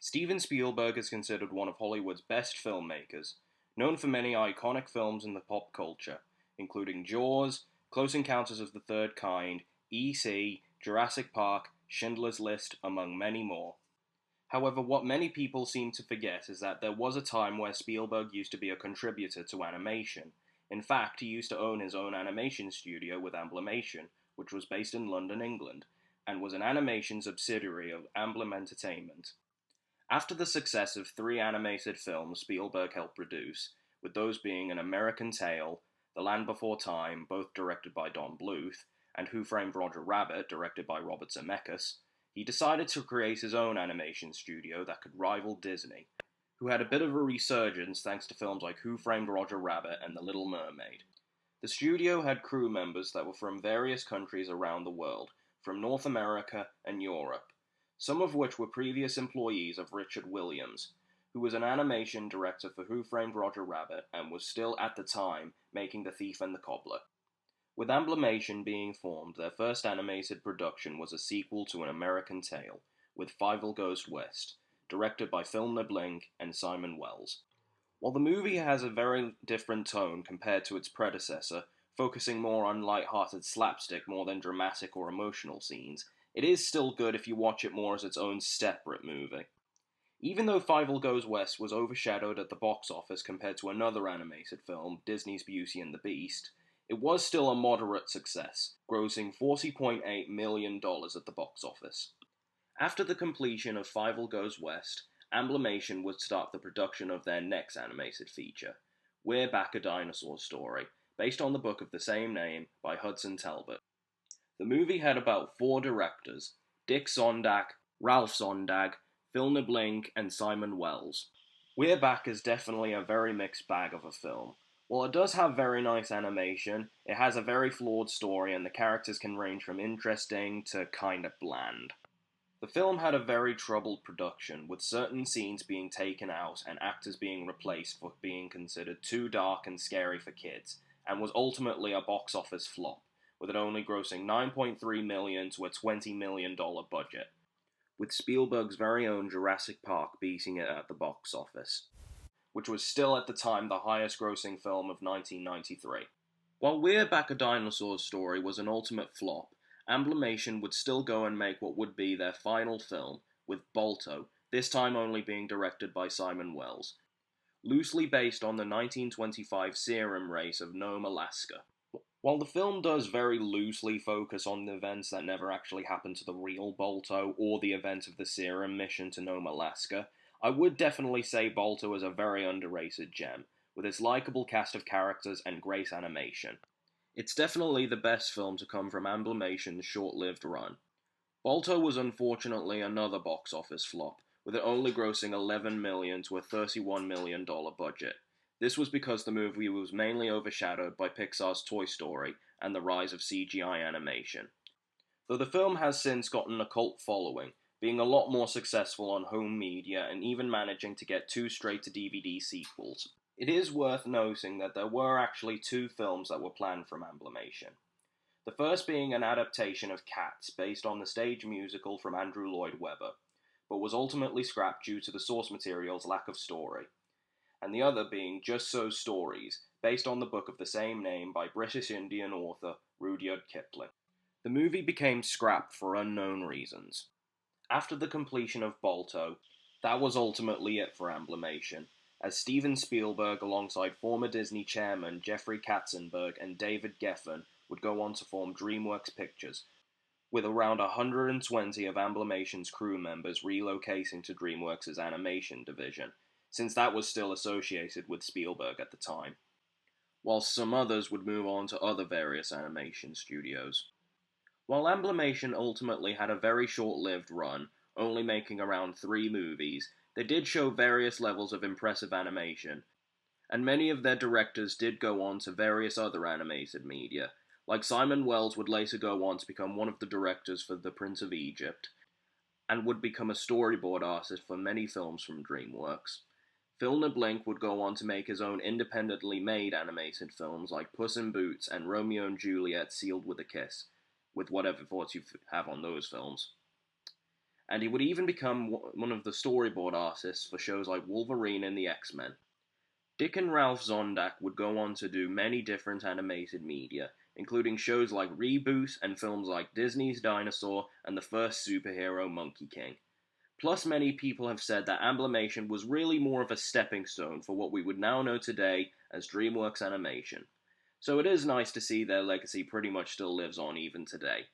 Steven Spielberg is considered one of Hollywood's best filmmakers, known for many iconic films in the pop culture, including Jaws, Close Encounters of the Third Kind, E.T., Jurassic Park, Schindler's List, among many more. However, what many people seem to forget is that there was a time where Spielberg used to be a contributor to animation. In fact, he used to own his own animation studio with Amblimation, which was based in London, England, and was an animation subsidiary of Amblin Entertainment. After the success of three animated films Spielberg helped produce, with those being An American Tail, The Land Before Time, both directed by Don Bluth, and Who Framed Roger Rabbit, directed by Robert Zemeckis, he decided to create his own animation studio that could rival Disney, who had a bit of a resurgence thanks to films like Who Framed Roger Rabbit and The Little Mermaid. The studio had crew members that were from various countries around the world, from North America and Europe, some of which were previous employees of Richard Williams, who was an animation director for Who Framed Roger Rabbit and was still at the time making The Thief and the Cobbler. With Amblimation being formed, their first animated production was a sequel to An American Tail, with Fievel Goes West, directed by Phil Neblink and Simon Wells. While the movie has a very different tone compared to its predecessor, focusing more on light-hearted slapstick more than dramatic or emotional scenes, it is still good if you watch it more as its own separate movie. Even though Fievel Goes West was overshadowed at the box office compared to another animated film, Disney's Beauty and the Beast, it was still a moderate success, grossing $40.8 million at the box office. After the completion of Fievel Goes West, Amblimation would start the production of their next animated feature, Were A Dinosaur Story, based on the book of the same name by Hudson Talbot. The movie had about 4 directors, Dick Sondag, Ralph Sondag, Phil Neblink, and Simon Wells. We're Back is definitely a very mixed bag of a film. While it does have very nice animation, it has a very flawed story and the characters can range from interesting to kind of bland. The film had a very troubled production, with certain scenes being taken out and actors being replaced for being considered too dark and scary for kids, and was ultimately a box office flop, with it only grossing $9.3 million to a $20 million budget, with Spielberg's very own Jurassic Park beating it at the box office, which was still at the time the highest grossing film of 1993. While We're Back, A Dinosaur Story was an ultimate flop, Amblimation would still go and make what would be their final film, with Balto, this time only being directed by Simon Wells, loosely based on the 1925 serum race of Nome, Alaska. While the film does very loosely focus on the events that never actually happened to the real Balto or the event of the serum mission to Nome, Alaska, I would definitely say Balto is a very underrated gem, with its likable cast of characters and great animation. It's definitely the best film to come from Amblimation's short-lived run. Balto was unfortunately another box office flop, with it only grossing $11 million to a $31 million budget. This was because the movie was mainly overshadowed by Pixar's Toy Story and the rise of CGI animation. Though the film has since gotten a cult following, being a lot more successful on home media and even managing to get 2 straight-to-DVD sequels. It is worth noting that there were actually 2 films that were planned from Amblimation. The first being an adaptation of Cats based on the stage musical from Andrew Lloyd Webber, but was ultimately scrapped due to the source material's lack of story, and the other being Just So Stories, based on the book of the same name by British Indian author Rudyard Kipling. The movie became scrapped for unknown reasons. After the completion of Balto, that was ultimately it for Amblimation, as Steven Spielberg alongside former Disney chairman Jeffrey Katzenberg and David Geffen would go on to form Dreamworks Pictures, with around 120 of Amblimation's crew members relocating to Dreamworks' animation division, since that was still associated with Spielberg at the time, while some others would move on to other various animation studios. While Amblimation ultimately had a very short-lived run, only making around 3 movies, they did show various levels of impressive animation, and many of their directors did go on to various other animated media, like Simon Wells would later go on to become one of the directors for The Prince of Egypt, and would become a storyboard artist for many films from DreamWorks. Phil Neblink would go on to make his own independently made animated films like Puss in Boots and Romeo and Juliet Sealed with a Kiss, with whatever thoughts you have on those films. and he would even become one of the storyboard artists for shows like Wolverine and the X-Men. Dick and Ralph Zondak would go on to do many different animated media, including shows like Reboot and films like Disney's Dinosaur and the first superhero Monkey King. Plus, many people have said that Amblimation was really more of a stepping stone for what we would now know today as Dreamworks Animation. So it is nice to see their legacy pretty much still lives on even today.